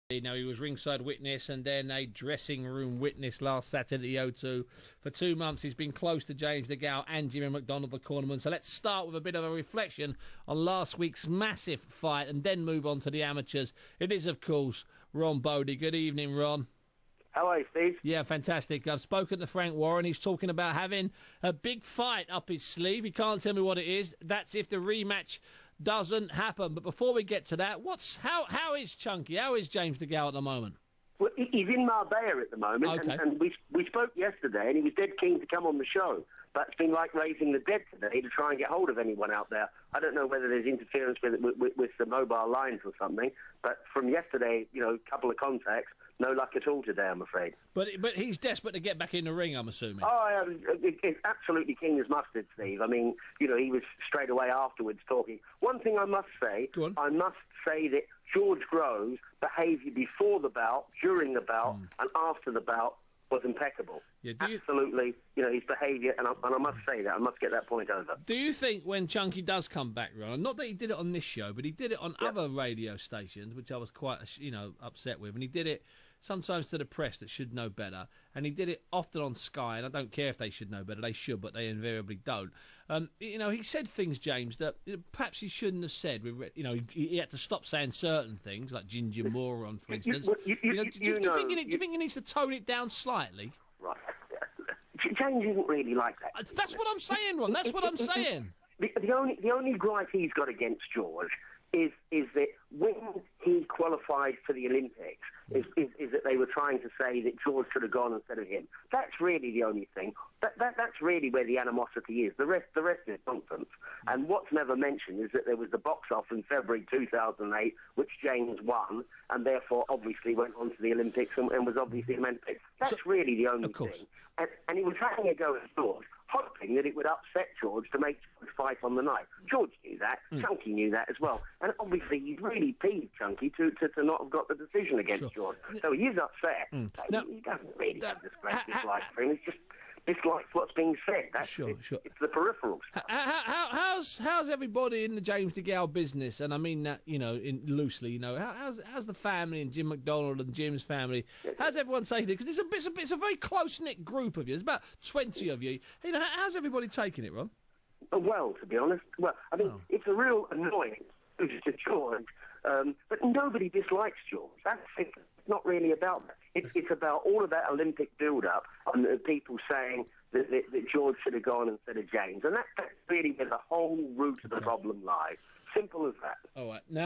You know, he was ringside witness and then a dressing room witness last Saturday at the O2. For 2 months, he's been close to James DeGale and Jimmy McDonald, the cornerman. So let's start with a bit of a reflection on last week's massive fight and then move on to the amateurs. It is, of course, Ron Boddy. Good evening, Ron. How are you, Steve? Yeah, fantastic. I've spoken to Frank Warren. He's talking about having a big fight up his sleeve. He can't tell me what it is. That's if the rematch doesn't happen. But before we get to that, how is Chunky? How is James DeGale at the moment? Well, he's in Marbella at the moment, okay. and we spoke yesterday, and he was dead keen to come on the show. But it's been like raising the dead today to try and get hold of anyone out there. I don't know whether there's interference with the mobile lines or something, but from yesterday, you know, a couple of contacts, no luck at all today, I'm afraid. But he's desperate to get back in the ring, I'm assuming. Oh, it's absolutely keen as mustard, Steve. I mean, you know, he was straight away afterwards talking. One thing I must say, I must say that George Grove's behaviour before the bout, during the bout, and after the bout was impeccable. Yeah, absolutely, you know, his behaviour, and I must say that, I must get that point over. Do you think when Chunky does come back, Ron, not that he did it on this show, but he did it on other radio stations, which I was quite, you know, upset with, and he did it sometimes to the press that should know better, and he did it often on Sky, and I don't care if they should know better, they should, but they invariably don't. You know, he said things, James, that perhaps he shouldn't have said. You know, he had to stop saying certain things, like ginger moron, for instance. Do you think he needs to tone it down slightly? Right. James isn't really like that. That's what I'm saying, Ron. That's what I'm saying. The only gripe he's got against George is that when he qualified for the Olympics, is that they were trying to say that George should have gone instead of him. That's really the only thing. That's really where the animosity is. The rest is nonsense. And what's never mentioned is that there was the box-off in February 2008, which James won, and therefore obviously went on to the Olympics and was obviously the men's pick. That's really the only thing. And he was having a go at George, hoping that it would upset George to make George fight on the night. George knew that. Chunky knew that as well. And obviously he's really peeved Chunky to not have got the decision against George. So he is upset. He doesn't really have dislike for him. It's just dislikes what's being said. That's it's the peripherals. How's everybody in the James DeGale business? And I mean that, you know, loosely. You know, how's the family and Jim McDonald and Jim's family? How's everyone taking it? Because it's a very close knit group of you. There's about 20 of you. You know, how's everybody taking it, Ron? Well, to be honest, I mean, it's a real annoyance to George, but nobody dislikes George. It's not really about that. It's about all of that Olympic build-up and people saying that George should have gone instead of James. And that's really where the whole root of the problem lies. Simple as that. All right. Now